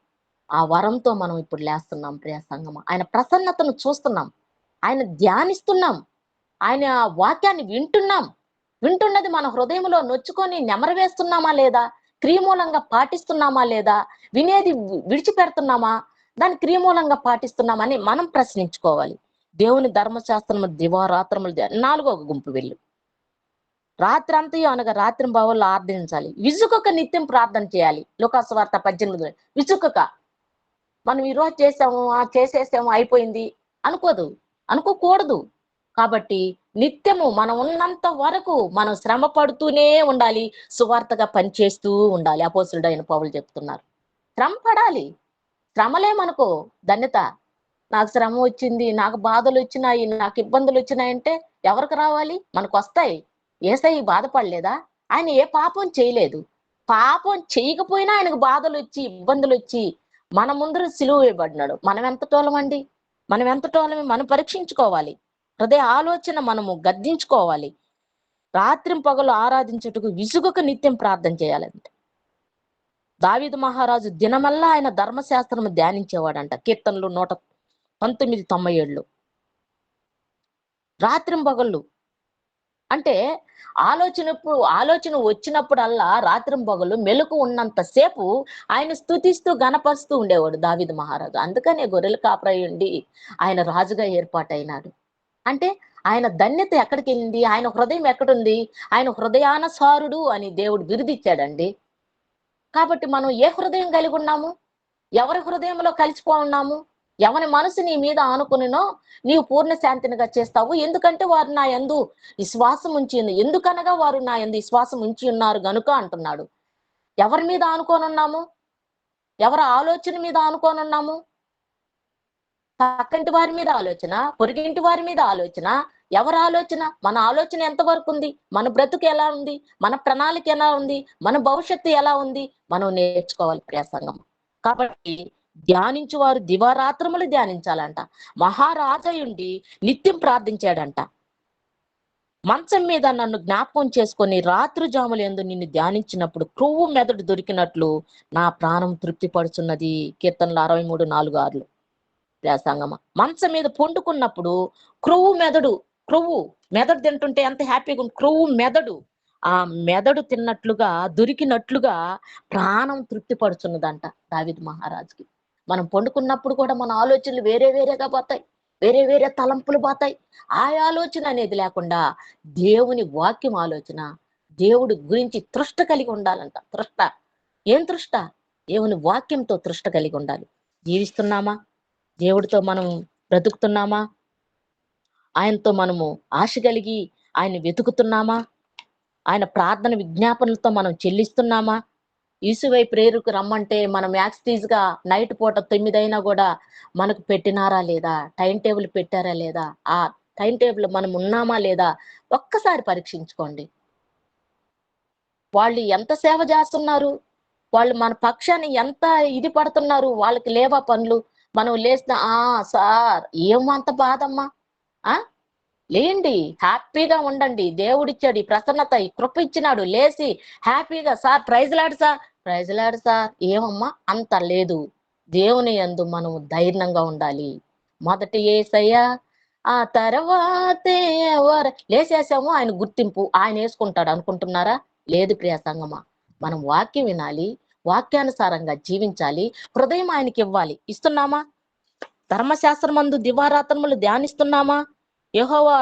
ఆ వరంతో మనం ఇప్పుడు లేస్తున్నాం ప్రియ సంగమా. ఆయన ప్రసన్నతను చూస్తున్నాం, ఆయన ధ్యానిస్తున్నాం, ఆయన వాక్యాన్ని వింటున్నాం. వింటున్నది మన హృదయంలో నొచ్చుకొని నెమరు వేస్తున్నామా లేదా, క్రియమూలంగా పాటిస్తున్నామా లేదా, వినేది విడిచిపెడుతున్నామా, దాన్ని క్రియమూలంగా పాటిస్తున్నామని మనం ప్రశ్నించుకోవాలి. దేవుని ధర్మశాస్త్రము దివారాత్రములు 4వ గుంపు వెళ్ళు. రాత్రంతయు అనగా రాత్రింబవళ్ళు ఆర్థించాలి. విసుకక నిత్యం ప్రార్థన చేయాలి. లూకాసు వార్త 18 విసుకక. మనం ఈరోజు చేసాము, చేసేసాము, అయిపోయింది అనుకోకూడదు. కాబట్టి నిత్యము మనం ఉన్నంత వరకు మనం శ్రమ పడుతూనే ఉండాలి, సువార్తగా పనిచేస్తూ ఉండాలి. అపోస్తలుడైన పౌలు చెప్తున్నారు. శ్రమ పడాలి. శ్రమలే మనకు ధన్యత. నాకు శ్రమ వచ్చింది, నాకు బాధలు వచ్చినాయి, నాకు ఇబ్బందులు వచ్చినాయంటే ఎవరికి రావాలి? మనకు వస్తాయి. యేసయ్య బాధపడలేదా? ఆయన ఏ పాపం చేయలేదు. పాపం చేయకపోయినా ఆయనకు బాధలు వచ్చి, ఇబ్బందులు వచ్చి మన ముందర సిలువ వేయబడినాడు. మనం ఎంత టోలమండి? మనం పరీక్షించుకోవాలి. హృదయ ఆలోచన మనము గద్దించుకోవాలి. రాత్రింపగలు ఆరాధించుటకు విసుగక నిత్యం ప్రార్థన చేయాలంటే. దావీదు మహారాజు దినమల్లా ఆయన ధర్మశాస్త్రము ధ్యానించేవాడంట. కీర్తనలు 119:97. రాత్రింపగళ్ళు అంటే ఆలోచన వచ్చినప్పుడల్లా రాత్రింపగలు మెలకు ఉన్నంత సేపు ఆయన స్తుతిస్తూ గణపరుస్తూ ఉండేవాడు దావీదు మహారాజు. అందుకనే గొర్రెల కాపరయ్యుండి ఆయన రాజుగా ఏర్పాటైనాడు. అంటే ఆయన ధన్యత ఎక్కడికి వెళ్ళింది? ఆయన హృదయం ఎక్కడుంది? ఆయన హృదయానుసారుడు అని దేవుడు బిరుదిచ్చాడండి. కాబట్టి మనం ఏ హృదయం కలిగి ఉన్నాము? ఎవరి హృదయంలో కలిసిపో ఉన్నాము? ఎవరి మనసు నీ మీద ఆనుకునినో నీవు పూర్ణ శాంతినిగా చేస్తావు. ఎందుకంటే వారు నా యందు విశ్వాసం ఉంచి ఎందుకనగా వారు నా యందు విశ్వాసం ఉంచి ఉన్నారు గనుక అంటున్నాడు. ఎవరి మీద ఆనుకోనున్నాము? ఎవరి ఆలోచన మీద ఆనుకోనున్నాము? పక్కంటి వారి మీద ఆలోచన, పొరుగింటి వారి మీద ఆలోచన, ఎవరి ఆలోచన? మన ఆలోచన ఎంతవరకు ఉంది? మన బ్రతుకు ఎలా ఉంది? మన ప్రణాళిక ఎలా ఉంది? మన భవిష్యత్తు ఎలా ఉంది? మనం నేర్చుకోవాలి ప్రియ సంగమం. కాబట్టి ధ్యానించువారు దివారాత్రములు ధ్యానించాలంట. మహారాజయుండి నిత్యం ప్రార్థించాడంట. మంచం మీద నన్ను జ్ఞాపకం చేసుకొని రాత్రి జాములందు నిన్ను ధ్యానించినప్పుడు క్రొవ్వు మెదడు దొరికినట్లు నా ప్రాణం తృప్తిపడుచున్నది. కీర్తనలు 63:4-6. సంగమ మంచం మీద పండుకున్నప్పుడు క్రొవ్వు మెదడు తింటుంటే ఎంత హ్యాపీగా ఉంది. క్రొవ్వు మెదడు, ఆ మెదడు తిన్నట్లుగా దొరికినట్లుగా ప్రాణం తృప్తి పడుచున్నదంట దావీదు మహారాజుకి. మనం పండుకున్నప్పుడు కూడా మన ఆలోచనలు వేరేగా పోతాయి, వేరే తలంపులు పోతాయి. ఆ ఆలోచన అనేది లేకుండా దేవుని వాక్యం ఆలోచన, దేవుడి గురించి తృష్ట కలిగి ఉండాలంట. ఏం తృష్ట? దేవుని వాక్యంతో తృష్ట కలిగి ఉండాలి. జీవిస్తున్నామా? దేవుడితో మనం బ్రతుకుతున్నామా? ఆయనతో మనము ఆశ కలిగి ఆయన వెతుకుతున్నామా? ఆయన ప్రార్థన విజ్ఞాపనలతో మనం చెల్లిస్తున్నామా? యేసువై ప్రేరుకు రమ్మంటే మనం గా నైట్ పూట 9 అయినా కూడా మనకు పెట్టినారా లేదా? టైం టేబుల్ పెట్టారా లేదా? ఆ టైం టేబుల్ మనం ఉన్నామా లేదా? ఒక్కసారి పరీక్షించుకోండి. వాళ్ళు ఎంత సేవ చేస్తున్నారు? వాళ్ళు మన పక్షాన్ని ఎంత ఇది పడుతున్నారు? వాళ్ళకి లేవా పనులు? మనం లేచిన సార్ ఏమంత బాధమ్మా, లేండి, హ్యాపీగా ఉండండి. దేవుడిచ్చాడు ఈ ప్రసన్నత, ఈ కృప ఇచ్చినాడు. లేచి హ్యాపీగా సార్ ప్రైజ్ లాడు సార్ ఏమమ్మా అంత లేదు. దేవుని యందు మనం ధైర్యంగా ఉండాలి. మొదటి యేసయ్య, ఆ తర్వాతే ఎవరు. లేచేసాము, ఆయన గుర్తింపు ఆయన వేసుకుంటాడు అనుకుంటున్నారా? లేదు ప్రియ సంగమా. మనం వాక్యం వినాలి, వాక్యానుసారంగా జీవించాలి, హృదయం ఆయనకి ఇవ్వాలి. ఇస్తున్నామా? ధర్మశాస్త్రమందు దివారాత్రములు ధ్యానిస్తున్నామా? యెహోవా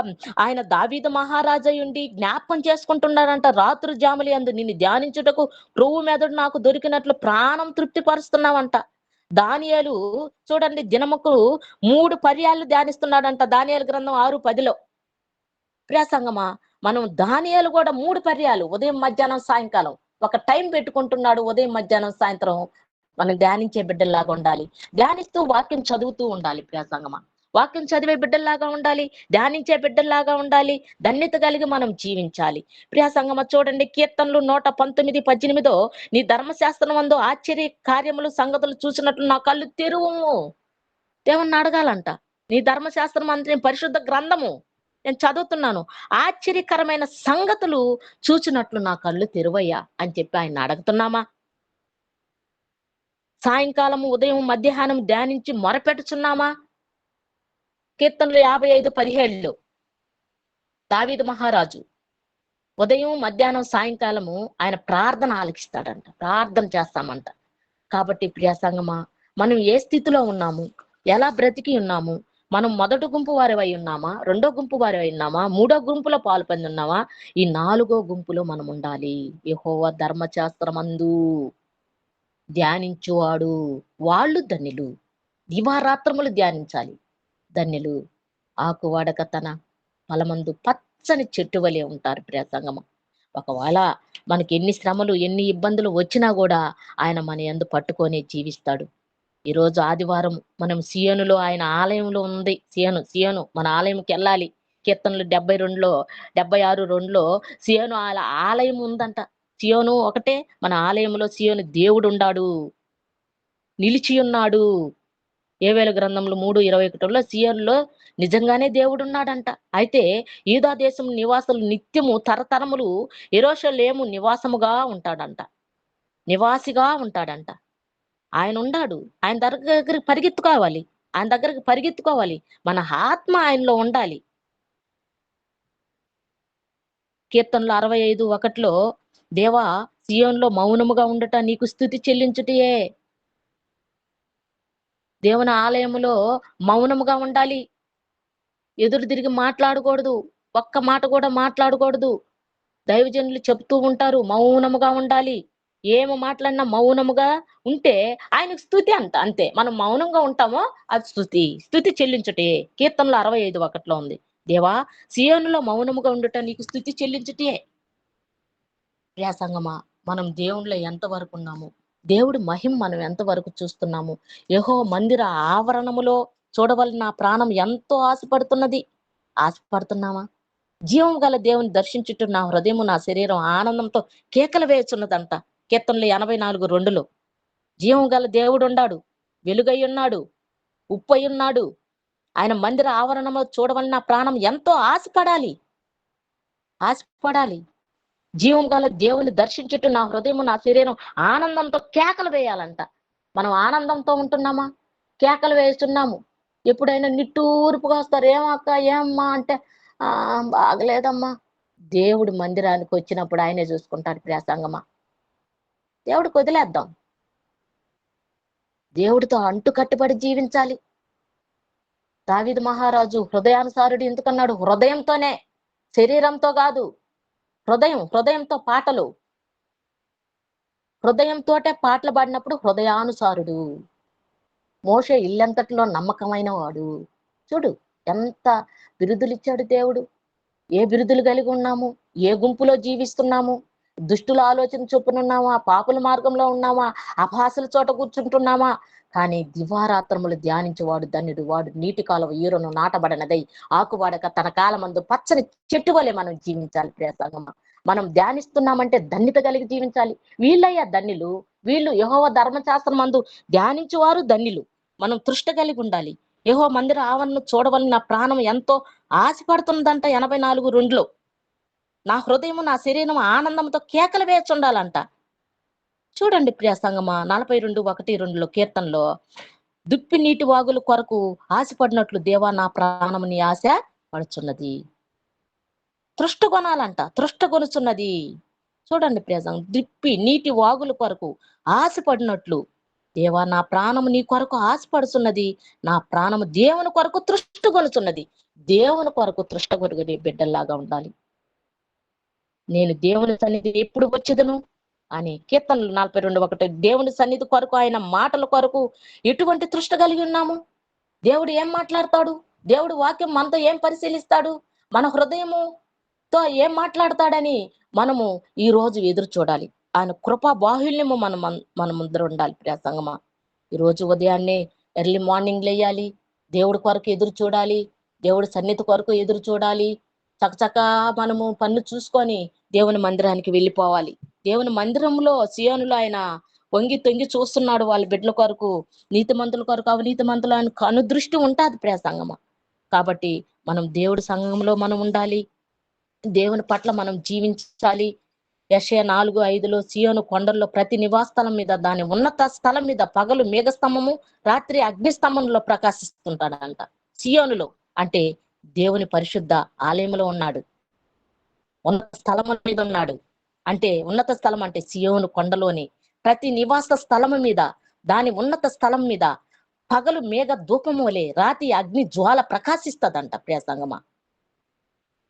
ఆయన దావీదు మహారాజయుండి జ్ఞాపకం చేసుకుంటున్నాడంట. రాత్రి జాములందు నిన్ను ధ్యానించుటకు క్రొవ్వు మెదడు నాకు దొరికినట్లు ప్రాణం తృప్తి పరుస్తున్నావంట. దానియేలు చూడండి, దినముకు 3 పర్యాలు ధ్యానిస్తున్నాడంట. దానియేలు గ్రంథం 6:10. ప్రియ సంగమా, మనం దానియేలు కూడా 3 పర్యాలు ఉదయం, మధ్యాహ్నం, సాయంకాలం ఒక టైం పెట్టుకుంటున్నాడు. ఉదయం, మధ్యాహ్నం, సాయంత్రం మనం ధ్యానించే బిడ్డల్లాగా ఉండాలి. ధ్యానిస్తూ వాక్యం చదువుతూ ఉండాలి. ప్రియ సంగమా, వాక్యం చదివే బిడ్డల్లాగా ఉండాలి, ధ్యానించే బిడ్డల్లాగా ఉండాలి, ధన్యత కలిగి మనం జీవించాలి. ప్రియ సంగమ చూడండి, కీర్తనలు 119:18. నీ ధర్మశాస్త్రం అందు ఆశ్చర్య కార్యములు సంగతులు చూసినట్లు నా కళ్ళు తెరువుము. దేవుణ్ణి అడగాలంట. నీ ధర్మశాస్త్రం అంటే పరిశుద్ధ గ్రంథము. నేను చదువుతున్నాను. ఆశ్చర్యకరమైన సంగతులు చూచినట్లు నా కళ్ళు తెరువయ్యా అని చెప్పి ఆయన అడుగుతున్నామా? సాయంకాలం, ఉదయం, మధ్యాహ్నం ధ్యానించి మొరపెట్టుచున్నామా? కీర్తనలు 55:17 దావీదు మహారాజు ఉదయం, మధ్యాహ్నం, సాయంకాలము ఆయన ప్రార్థన ఆలకిస్తాడంట. ప్రార్థన చేస్తామంట. కాబట్టి ప్రియ సంగమా, మనం ఏ స్థితిలో ఉన్నాము, ఎలా బ్రతికి ఉన్నాము, మనం మొదటి గుంపు వారివై ఉన్నామా, రెండో గుంపు వారివై ఉన్నామా, మూడో గుంపులో పాలు పొంది ఉన్నామా, ఈ 4గో గుంపులో మనం ఉండాలి. యెహోవా ధర్మశాస్త్రమందు ధ్యానించువాడు వాళ్ళు ధన్యులు. దివారాత్రములు ధ్యానించాలి. ధన్యులు. ఆకు వాడక తన ఫలమందు పచ్చని చెట్టు వలె ఉంటారు ప్రియ సంగమా. ఒకవేళ మనకి ఎన్ని శ్రమలు, ఎన్ని ఇబ్బందులు వచ్చినా కూడా ఆయన మన యందు పట్టుకొని జీవిస్తాడు. ఈరోజు ఆదివారం మనం సియోనులో ఆయన ఆలయంలో ఉంది. సియోను మన ఆలయంకి వెళ్ళాలి. కీర్తనలు 76:2లో సియోను ఆలయం ఉందంట. సియోను ఒకటే మన ఆలయంలో సియోను దేవుడు ఉండాడు, నిలిచి ఉన్నాడు. యోవేలు గ్రంథంలో 3:21లో సియోనులో నిజంగానే దేవుడు ఉన్నాడంట. అయితే యూదా దేశం నివాసులు నిత్యము తరతరములు యెరూషలేము నివాసిగా ఉంటాడంట. ఆయన ఉండాడు. ఆయన దగ్గరికి పరిగెత్తుకోవాలి. ఆయన దగ్గరికి పరిగెత్తుకోవాలి. మన ఆత్మ ఆయనలో ఉండాలి. కీర్తనలు 65:1లో దేవా, సియోనులో మౌనముగా ఉండుట నీకు స్తుతి చెల్లించుటయే. దేవుని ఆలయములో మౌనముగా ఉండాలి. ఎదురు తిరిగి మాట్లాడకూడదు. ఒక్క మాట కూడా మాట్లాడకూడదు. దైవజనులు చెప్తూ ఉంటారు, మౌనముగా ఉండాలి. ఏమి మాట్లాడినా మౌనముగా ఉంటే ఆయనకు స్తుతి అంతే. మనం మౌనంగా ఉంటామో అది స్తుతి చెల్లించుటే. కీర్తనలు 65:1లో ఉంది. దేవా, సియోనులో మౌనముగా ఉండుట నీకు స్తుతి చెల్లించుటే. ప్రియ సంగమా, మనం దేవునిలో ఎంతవరకు ఉన్నాము, దేవుడి మహిమ మనం ఎంతవరకు చూస్తున్నాము, యెహోవా మందిర ఆవరణములో చూడవలన నా ప్రాణం ఎంతో ఆశపడుతున్నది. ఆశపడుతున్నామా? జీవం గల దేవుని దర్శించుట నా హృదయము, నా శరీరం ఆనందంతో కేకలు వేయుచున్నదంట. కీర్తనలు 84:2లో జీవం గల దేవుడు ఉండాడు, వెలుగై ఉన్నాడు, ఉప్పై ఉన్నాడు. ఆయన మందిర ఆవరణంలో చూడవలన నా ప్రాణం ఎంతో ఆశపడాలి. జీవం గల దేవుని దర్శించుట నా హృదయము, నా శరీరం ఆనందంతో కేకలు వేయాలంట. మనం ఆనందంతో ఉంటున్నామా? కేకలు వేస్తున్నాము. ఎప్పుడైనా నిట్టూర్పుగా వస్తారు, ఏమక్క, ఏమ్మా అంటే బాగలేదమ్మా. దేవుడి మందిరానికి వచ్చినప్పుడు ఆయనే చూసుకుంటాడు ప్రియ సంగమా. దేవుడికి వదిలేద్దాం. దేవుడితో అంటు కట్టుబడి జీవించాలి. దావీదు మహారాజు హృదయానుసారుడు ఎందుకన్నాడు? హృదయంతోనే, శరీరంతో కాదు. హృదయంతో హృదయంతోటే పాటలు పాడినప్పుడు హృదయానుసారుడు. మోషే ఇల్లంతటిలో నమ్మకమైన వాడు. చూడు ఎంత బిరుదులు ఇచ్చాడు దేవుడు. ఏ బిరుదులు కలిగి ఉన్నాము, ఏ గుంపులో జీవిస్తున్నాము, దుష్టుల ఆలోచన చొప్పునున్నామా, పాపుల మార్గంలో ఉన్నామా, అపహాసుల చోట కూర్చుంటున్నామా? కానీ దివారాత్రములు ధ్యానించేవాడు ధన్యుడు. వాడు నీటి కాలువ ఈరును నాటబడినదై ఆకువాడక తన కాలమందు పచ్చని చెట్టు వలె మనం జీవించాలి ప్రియ సంగమా. మనం ధ్యానిస్తున్నామంటే ధన్యత కలిగి జీవించాలి. వీళ్ళయ్యా ధన్యులు. వీళ్ళు యెహోవా ధర్మశాస్త్రమందు ధ్యానించువారు ధన్యులు. మనం తృష్ట కలిగి ఉండాలి. యెహోవా మందిర ఆవరణను చూడవలన నా ప్రాణం ఎంతో ఆశపడుతుందంట. 84:2లో నా హృదయము, నా శరీరం ఆనందంతో కేకలు వేచుండాలంట. చూడండి ప్రియ సంగమా, 42:1-2లో కీర్తనలో దుప్పి నీటి వాగుల కొరకు ఆశపడినట్లు దేవా, నా ప్రాణము నీ ఆశ పడుచున్నది. తృష్ట కొనుచున్నది. చూడండి ప్రియ సంగమా, దుప్పి నీటి వాగుల కొరకు ఆశపడినట్లు దేవా, నా ప్రాణము నీ కొరకు ఆశపడుచున్నది. నా ప్రాణము దేవుని కొరకు తృష్ట కొనుచున్నది. దేవుని కొరకు తృష్ట కొనుగొని బిడ్డల్లాగా ఉండాలి. నేను దేవుని సన్నిధి ఎప్పుడు వచ్చేదను అని కీర్తనలు 42:1 దేవుని సన్నిధి కొరకు, ఆయన మాటల కొరకు ఎటువంటి తృష్ట కలిగి ఉన్నాము? దేవుడు ఏం మాట్లాడతాడు? దేవుడు వాక్యం మనతో ఏం పరిశీలిస్తాడు? మన హృదయముతో ఏం మాట్లాడతాడని మనము ఈ రోజు ఎదురు చూడాలి. ఆయన కృపా బాహుల్యము మన ముందర ఉండాలి ప్రియ సంగమా. ఈ రోజు ఉదయాన్నే ఎర్లీ మార్నింగ్ లేయాలి, దేవుడి కొరకు ఎదురు చూడాలి, దేవుడి సన్నిధి కొరకు ఎదురు చూడాలి. చకచకా మనము పన్ను చూసుకొని దేవుని మందిరానికి వెళ్ళిపోవాలి. దేవుని మందిరంలో సియోనులో ఆయన వంగి తొంగి చూస్తున్నాడు వాళ్ళ బిడ్డల కొరకు, నీతిమంతుల కొరకు, అవినీతిమంతుల కనుదృష్టి ఉంటాది ప్రియ సంగమా. కాబట్టి మనం దేవుడి సంఘంలో మనం ఉండాలి. దేవుని పట్ల మనం జీవించాలి. యెషయా 4:5లో సీయోను కొండల్లో ప్రతి నివాస స్థలం మీద, దాని ఉన్నత స్థలం మీద పగలు మేఘస్తంభము, రాత్రి అగ్నిస్తంభంలో ప్రకాశిస్తుంటాడంట. సీయోనులో అంటే దేవుని పరిశుద్ధ ఆలయంలో ఉన్నాడు. ఉన్నత స్థలముల మీద ఉన్నాడు. అంటే ఉన్నత స్థలం అంటే సీయోను కొండలోని ప్రతి నివాస స్థలము మీద, దాని ఉన్నత స్థలం మీద పగలు మేఘ ధూపము వలె, రాతి అగ్ని జ్వాల ప్రకాశిస్తదంట. ప్రియ సంగమా,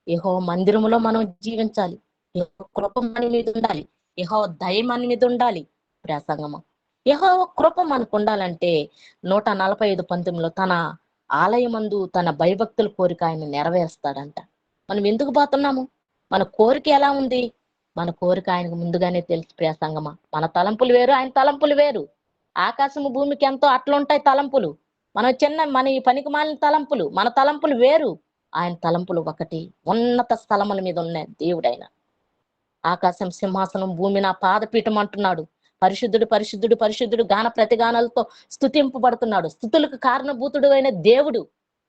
యెహోవా మందిరములో మనం జీవించాలి. యెహోవా కృప మన మీద ఉండాలి. యెహోవా దయ మన మీద ఉండాలి. ప్రియ సంగమా, యెహోవా కృప మనకు ఉండాలంటే 145:19లో తన ఆలయమందు తన భయభక్తుల కోరిక ఆయన నెరవేరుస్తాడంట. మనం ఎందుకు పోతున్నాము? మన కోరిక ఎలా ఉంది? మన కోరిక ఆయనకు ముందుగానే తెలుసు. ప్రియ సంగమా, మన తలంపులు వేరు, ఆయన తలంపులు వేరు. ఆకాశము భూమికి ఎంతో అట్లుంటాయి తలంపులు. మన ఈ పనికి మాలిన తలంపులు, మన తలంపులు వేరు. ఆయన తలంపులు ఒకటి. ఉన్నత స్థలముల మీద ఉన్న దేవుడైన. ఆకాశం సింహాసనం, భూమి నా పాదపీఠం అంటున్నాడు. పరిశుద్ధుడు పరిశుద్ధుడు పరిశుద్ధుడు గాన ప్రతిగానాలతో స్తుతింపబడుతున్నాడు. స్తుతులకు కారణభూతుడు అయిన దేవుడు.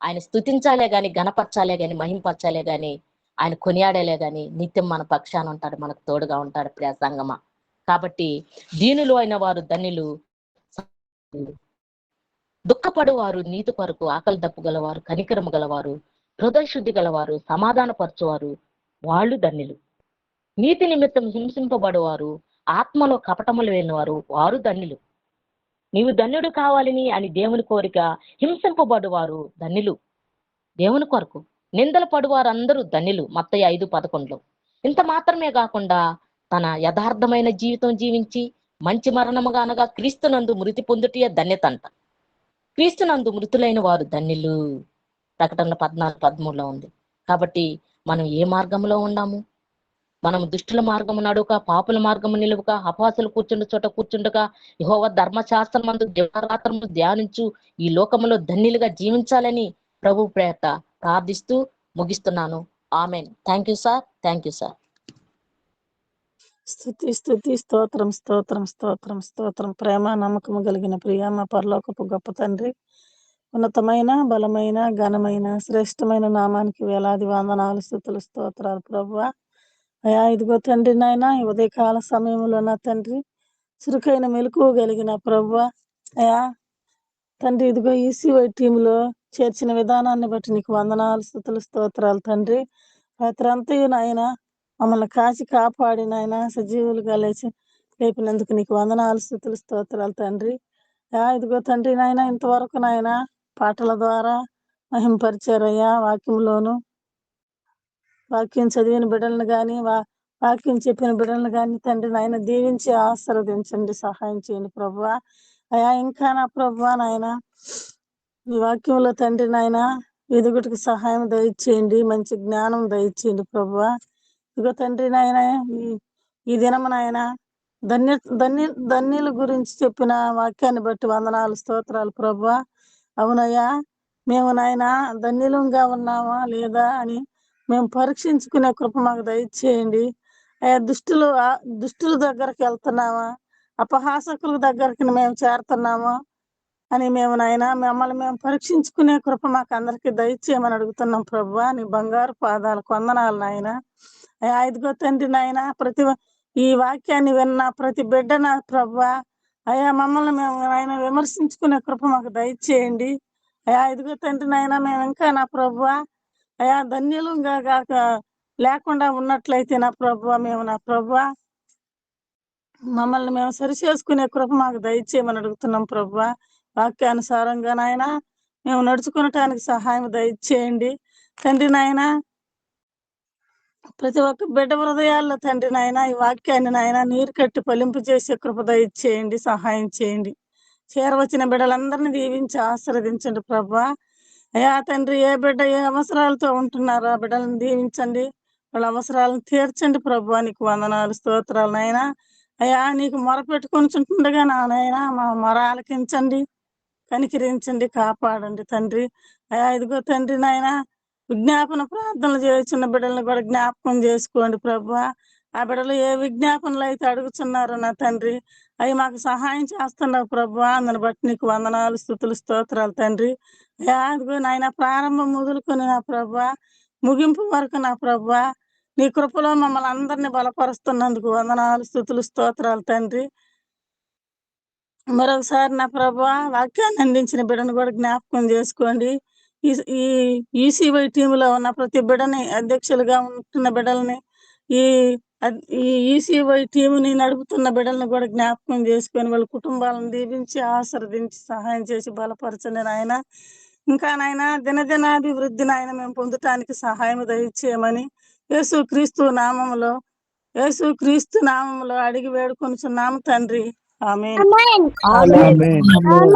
ఆయన స్తుతించాలే గాని, గణపరచాలే గాని, మహింపరచాలే గాని, ఆయన కొనియాడేలే గాని నిత్యం మన పక్షాన ఉంటాడు, మనకు తోడుగా ఉంటాడు. ప్రియ సంగమా, కాబట్టి దీనులు అయిన వారు ధన్యులు, దుఃఖపడువారు, నీతి కొరకు ఆకలి దప్పు గలవారు, కనికరము గలవారు, హృదయ శుద్ధి గలవారు, సమాధానపరచువారు, వాళ్ళు ధన్యులు. నీతి నిమిత్తం హింసింపబడువారు, ఆత్మలో కపటములు లేనివారు, వారు ధన్యులు. నీవు ధన్యుడు కావాలని అని దేవుని కోరిక హింసింపబడువారు ధన్యులు. దేవుని కొరకు నిందలు పడువారు అందరూ ధన్యులు. మత్తయి 5:11లో. ఇంత మాత్రమే కాకుండా తన యథార్థమైన జీవితం జీవించి మంచి మరణముగా అనగా క్రీస్తునందు మృతి పొందుటే ధన్యత అంట. క్రీస్తునందు మృతులైన వారు ధన్యులు. ప్రకటన 14:13లో ఉంది. కాబట్టి మనం ఏ మార్గంలో ఉన్నాము? మనం దుష్టుల మార్గము నడుక, పాపుల మార్గము నిలువక, అపవాసులు కూర్చుండు చోట కూర్చుండగా, యెహోవా ధర్మశాస్త్రమందు దివారాత్రము ధ్యానించు ఈ లోకములో ధన్యులుగా జీవించాలని ప్రభు ప్రేత ప్రార్థిస్తూ ముగిస్తున్నాను. Amen. Thank you sir. Thank you sir. స్తుతి స్తుతి స్తోత్రం స్తోత్రం స్తోత్రం స్తోత్రం. ప్రేమ నమ్మకము కలిగిన ప్రియ మా పరలోకపు గొప్ప తండ్రి, ఉన్నతమైన బలమైన ఘనమైన శ్రేష్టమైన నామానికి వేలాది వందనాలు, స్తుతులు, స్తోత్రాలు ప్రభువా. అయా ఇదిగో తండ్రి నాయన, ఈ ఉదయకాల సమయంలో నా తండ్రి చురుకైన మెలకువ కలిగిన ప్రభువా. అయా తండ్రి ఇదిగో ఈసీవై టీంలో చేర్చిన విధానాన్ని బట్టి నీకు వందనాలు, స్తుతులు, స్తోత్రాలు తండ్రి. రాత్రంతయు నాయన మమ్మల్ని కాచి కాపాడి నాయన సజీవులుగా లేపినందుకు నీకు వందనాలు, స్తుతులు, స్తోత్రాలు తండ్రి. ఇదిగో తండ్రి నాయన, ఇంతవరకు నాయన పాటల ద్వారా మహింపరిచారయ్యా. వాక్యం చదివిన బిడ్డలను కానీ, వాక్యం చెప్పిన బిడ్డలను కానీ తండ్రి నాయన దీవించి ఆశీర్వదించండి, సహాయం చేయండి ప్రభువా. అయా ఇంకా నా ప్రభువా నాయన, ఈ వాక్యంలో తండ్రి నాయన ఎదుగుటకు సహాయం దయచేయండి, మంచి జ్ఞానం దయచేయండి ప్రభువా. ఇదిగో తండ్రి నాయన, ఈ దినము నాయన ధన్యుల గురించి చెప్పిన వాక్యాన్ని బట్టి వందనాలు, స్తోత్రాలు ప్రభువా. అవునయ్యా, మేము నాయన ధన్యులంగా ఉన్నామా లేదా అని మేము పరీక్షించుకునే కృప మాకు దయచేయండి. అయ్యా దుష్టుల దగ్గరికి వెళ్తున్నామా, అపహాసకుల దగ్గరికి మేము చేరుతున్నామా అని మేము నాయన మమ్మల్ని మేము పరీక్షించుకునే కృప మాకు అందరికి దయచేయమని అడుగుతున్నాం ప్రభువా. నీ బంగారు పాదాలకు వందనాలు నాయన. అయ్యా ఇదిగో తండ్రి నాయన, ఈ వాక్యాన్ని విన్న ప్రతి బిడ్డ నా ప్రభువా, అయ్యా మమ్మల్ని మేము ఆయన విమర్శించుకునే కృప మాకు దయచేయండి. అయ్యా ఇదిగో తండ్రి నాయన, మేము ఇంకా నా ప్రభువా అయా ధన్యులుగా లేకుండా ఉన్నట్లయితే నా ప్రభువా, మేము నా ప్రభువా మమ్మల్ని మేము సరి చేసుకునే కృప మాకు దయచేయమని అడుగుతున్నాం ప్రభువా. వాక్యానుసారంగా నాయన మేము నడుచుకునటానికి సహాయం దయచేయండి తండ్రి నాయన. ప్రతి ఒక్క బిడ్డ హృదయాల్లో తండ్రి నాయన ఈ వాక్యాన్ని నాయన నీరు కట్టి ఫలింపు చేసే కృప దయచేయండి, సహాయం చేయండి. చేరవచ్చిన బిడ్డలందరినీ దీవించి ఆశీర్వదించండి ప్రభువా. అయ్యా తండ్రి, ఏ బిడ్డ ఏ అవసరాలతో ఉంటున్నారో ఆ బిడ్డలను దీవించండి, వాళ్ళ అవసరాలను తీర్చండి ప్రభువా. నీకు వందనాలు, స్తోత్రాలు నాయన. అయ్యా నీకు మొరపెట్టుకొని చుంటుండగా నాయన మా మొర ఆలకించండి, కనికరించండి, కాపాడండి తండ్రి. అయ్యా ఇదిగో తండ్రి నాయన, విజ్ఞాపన ప్రార్థనలు చేస్తున్న బిడ్డలను కూడా జ్ఞాపకం చేసుకోండి ప్రభువా. ఆ బిడ్డలు ఏ విజ్ఞాపనలు అయితే అడుగుతున్నారో నా తండ్రి, అవి మాకు సహాయం చేస్తున్నావు ప్రభువా. అందుని బట్టి నీకు వందనాలు, స్తుతులు, స్తోత్రాలు తండ్రి. అదిగో నాయన, ప్రారంభం మొదలుకొని నా ప్రభువా, ముగింపు వరకు నా ప్రభువా, నీ కృపలో మమ్మల్ని అందరినీ బలపరుస్తున్నందుకు వందనాలు, స్తుతులు, స్తోత్రాలు తండ్రి. మరొకసారి నా ప్రభువా, వాక్యాన్ని అందించిన బిడ్డను కూడా జ్ఞాపకం చేసుకోండి. ఈ ఈసీవై టీంలో ఉన్న ప్రతి బిడ్డని, అధ్యక్షులుగా ఉంటున్న బిడ్డల్ని, ఈ ఈ ఈసీవై టీంని నడుపుతున్న బిడ్డలను కూడా జ్ఞాపకం చేసుకొని వాళ్ళ కుటుంబాలను దీవించి ఆశీర్వదించి సహాయం చేసి బలపరచండి నాయన. ఇంకా నాయన దినదినాభివృద్ధి నాయన మేము పొందటానికి సహాయం దయచేయమని యేసుక్రీస్తు నామములో అడిగి వేడుకొనుచున్నాము తండ్రి. ఆమేన్. ఆమేన్. ఆమేన్.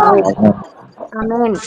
ఆమేన్.